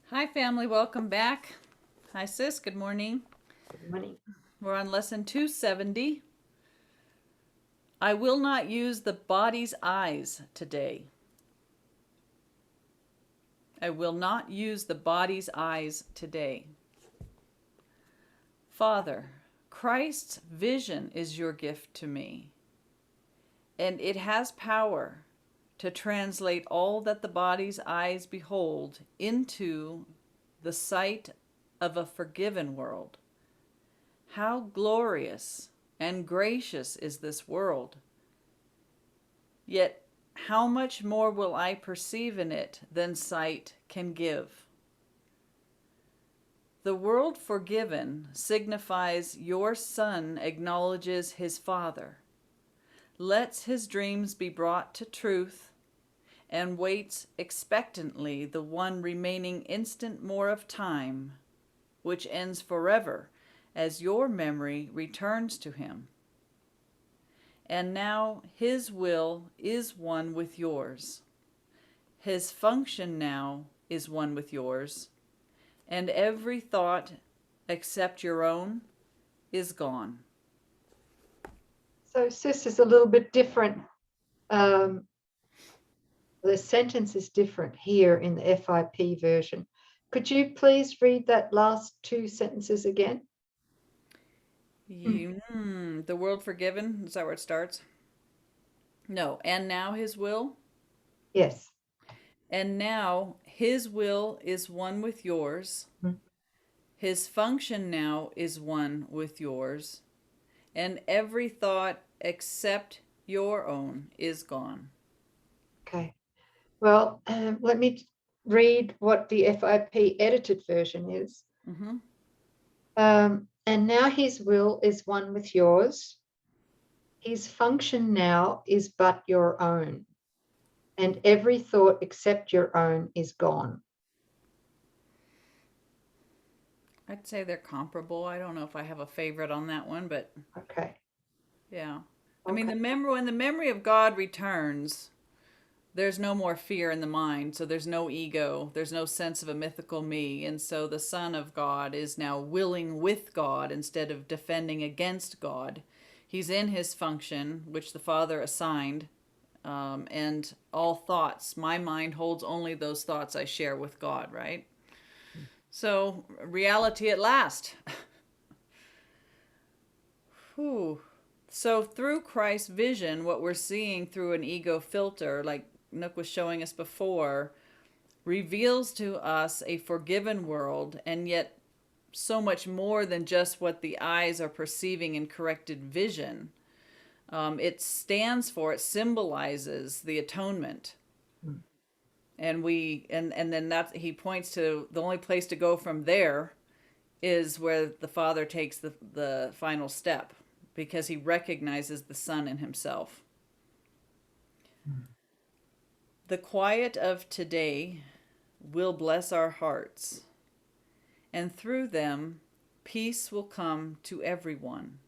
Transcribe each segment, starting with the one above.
Hi, family. Welcome back. Hi, sis. Good morning. Good morning. We're on lesson 270. I will not use the body's eyes today. I will not use the body's eyes today. Father, Christ's vision is your gift to me, and it has power to translate all that the body's eyes behold into the sight of a forgiven world. How glorious and gracious is this world! Yet how much more will I perceive in it than sight can give? The world forgiven signifies your Son acknowledges his Father, lets his dreams be brought to truth, and waits expectantly the one remaining instant more of time, which ends forever as your memory returns to him. And now his will is one with yours. His function now is one with yours, and every thought except your own is gone. So, sis is a little bit different. The sentence is different here in the FIP version. Could you please read that last two sentences again? The world forgiven, is that where it starts? No, and now his will? Yes. And now his will is one with yours. His function now is one with yours, and every thought except your own is gone. Okay. Well, let me read what the FIP edited version is. Mm-hmm. And now his will is one with yours. His function now is but your own, and every thought except your own is gone. I'd say they're comparable. I don't know if I have a favorite on that one, but Okay. yeah. I mean, Okay. when the memory of God returns, there's no more fear in the mind, so there's no ego, there's no sense of a mythical me, and so the Son of God is now willing with God instead of defending against God. He's in his function, which the Father assigned, and all thoughts. My mind holds only those thoughts I share with God, right? So, reality at last. Whew. So, through Christ's vision, what we're seeing through an ego filter, like Nouk was showing us before, reveals to us a forgiven world, and yet so much more than just what the eyes are perceiving in corrected vision. It stands for, it symbolizes the atonement. Mm. And then that he points to the only place to go from there is where the Father takes the final step, because he recognizes the Son in himself. The quiet of today will bless our hearts, and through them, peace will come to everyone.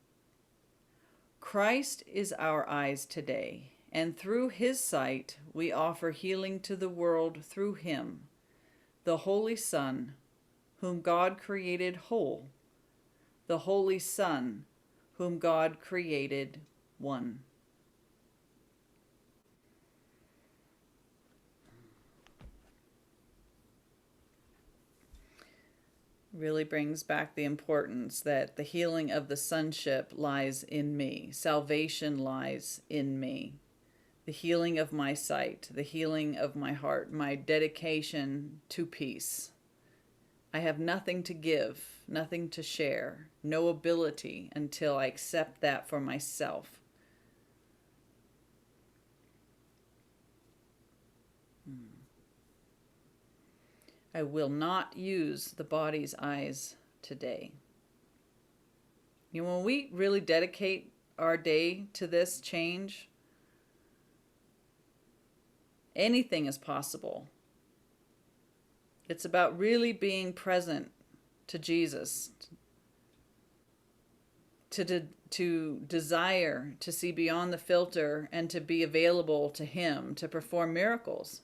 Christ is our eyes today, and through his sight, we offer healing to the world through him, the Holy Son, whom God created whole, the Holy Son, whom God created one. Really brings back the importance that the healing of the sonship lies in me. Salvation lies in me. The healing of my sight, the healing of my heart, my dedication to peace. I have nothing to give, nothing to share, no ability until I accept that for myself. I will not use the body's eyes today. You know, when we really dedicate our day to this change, anything is possible. It's about really being present to Jesus, to desire to see beyond the filter and to be available to him to perform miracles.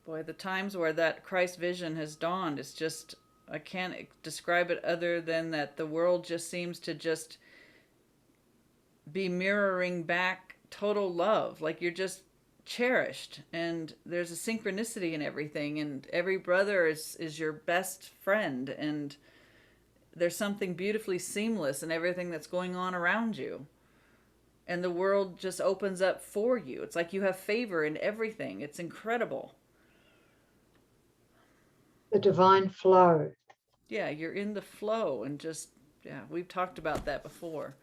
Boy, the times where that Christ vision has dawned, it's just, I can't describe it other than that the world just seems to just be mirroring back total love. Like you're just cherished, and there's a synchronicity in everything, and every brother is your best friend, and there's something beautifully seamless in everything that's going on around you. And the world just opens up for you. It's like you have favor in everything. It's incredible. The divine flow. Yeah, you're in the flow, and just, yeah, we've talked about that before.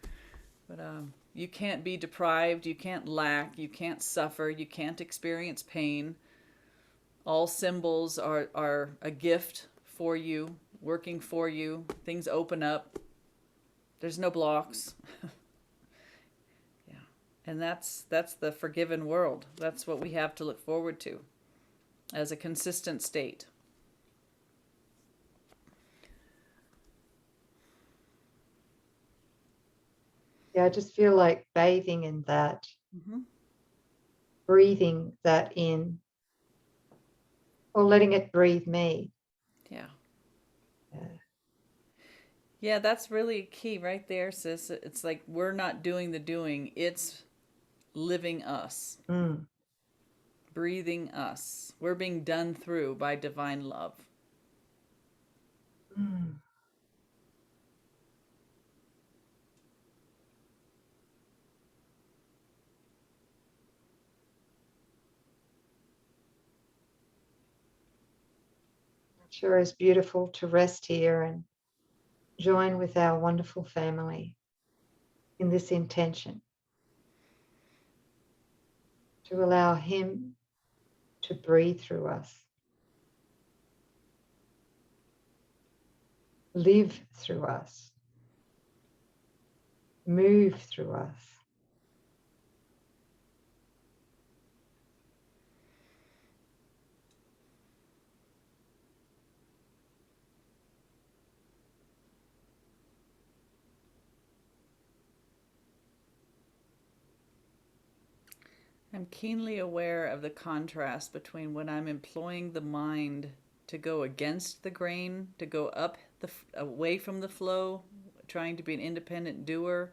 But you can't be deprived, you can't lack, you can't suffer, you can't experience pain. All symbols are a gift for you, working for you. Things open up. There's no blocks. Yeah. And that's the forgiven world. That's what we have to look forward to as a consistent state. Yeah, I just feel like bathing in that, Mm-hmm. breathing that in, or letting it breathe me. Yeah. Yeah. Yeah, that's really key right there, sis. It's like we're not doing the doing, it's living us, Mm. breathing us. We're being done through by divine love. Mm. It sure is beautiful to rest here and join with our wonderful family in this intention to allow him to breathe through us, live through us, move through us. I'm keenly aware of the contrast between when I'm employing the mind to go against the grain, to go up away from the flow, trying to be an independent doer,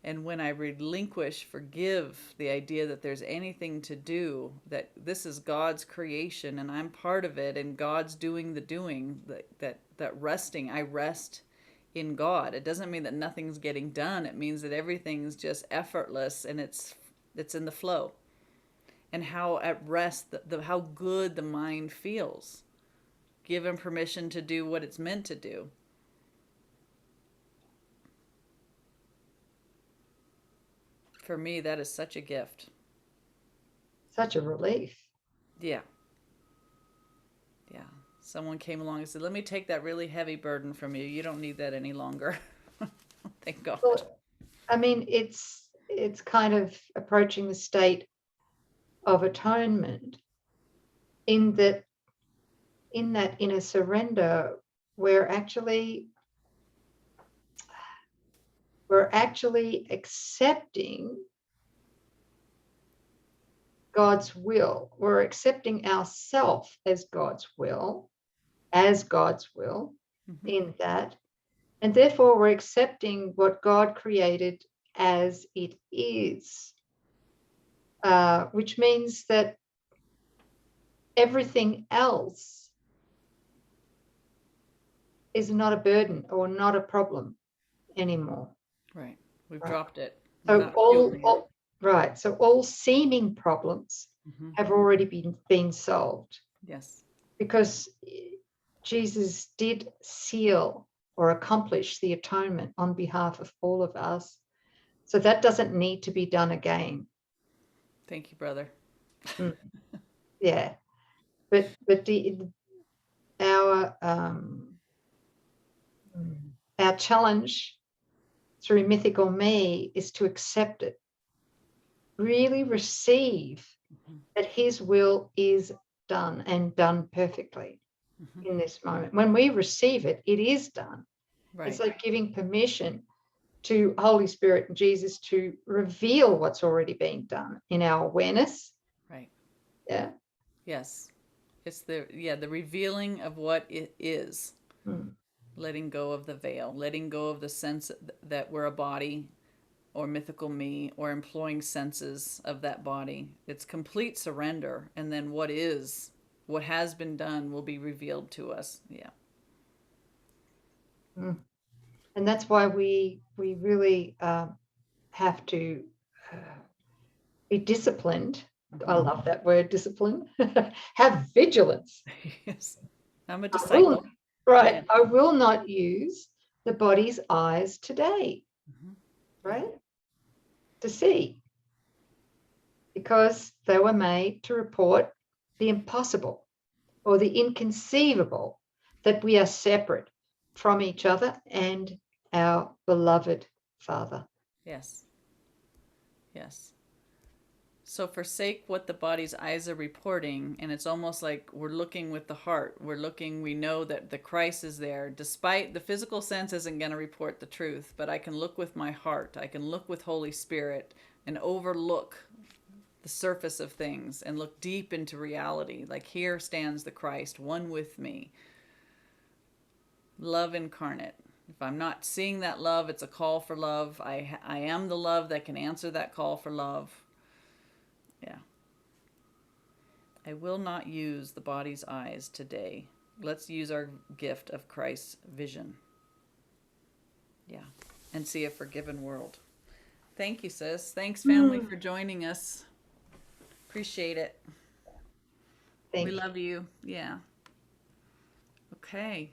and when I relinquish, forgive the idea that there's anything to do, that this is God's creation and I'm part of it, and God's doing the doing, that resting, I rest in God. It doesn't mean that nothing's getting done. It means that everything's just effortless, and it's in the flow. And how at rest, how good the mind feels. Given permission to do what it's meant to do. For me, that is such a gift. Such a relief. Yeah. Yeah. Someone came along and said, let me take that really heavy burden from you. You don't need that any longer. Thank God. Well, I mean, it's kind of approaching the state of atonement in that inner surrender, we're actually accepting God's will. We're accepting ourselves as God's will, Mm-hmm. in that. And therefore, we're accepting what God created as it is, which means that everything else is not a burden or not a problem anymore. Right. We've Right. dropped it. So all seeming problems Mm-hmm. have already been solved, Yes. because Jesus did seal or accomplish the atonement on behalf of all of us. So that doesn't need to be done again. Thank you, brother. Yeah. But our challenge through mythical me is to accept it, really receive that his will is done, and done perfectly. Mm-hmm. In this moment, when we receive it, it is done. Right. It's like giving permission to Holy Spirit and Jesus to reveal what's already been done in our awareness. Right. Yeah. Yes. It's the revealing of what it is. Mm. Letting go of the veil, letting go of the sense that we're a body or mythical me or employing senses of that body. It's complete surrender. And then what has been done will be revealed to us. Yeah. Mm. And that's why we really have to be disciplined. I love that word, discipline. Have vigilance. Yes. I'm a I will, disciple. right. Yeah. I will not use the body's eyes today, Mhm. right? To see, because they were made to report the impossible or the inconceivable, that we are separate from each other and our beloved Father. Yes. Yes. So forsake what the body's eyes are reporting, and it's almost like we're looking with the heart. We know that the Christ is there, despite the physical sense isn't going to report the truth, but I can look with my heart. I can look with Holy Spirit and overlook the surface of things and look deep into reality. Like, here stands the Christ, one with me. Love incarnate. If I'm not seeing that love, it's a call for love. I am the love that can answer that call for love. Yeah. I will not use the body's eyes today. Let's use our gift of Christ's vision. Yeah. And see a forgiven world. Thank you, sis. Thanks, family, for joining us. Appreciate it. Thank We you. love you. Yeah. Okay.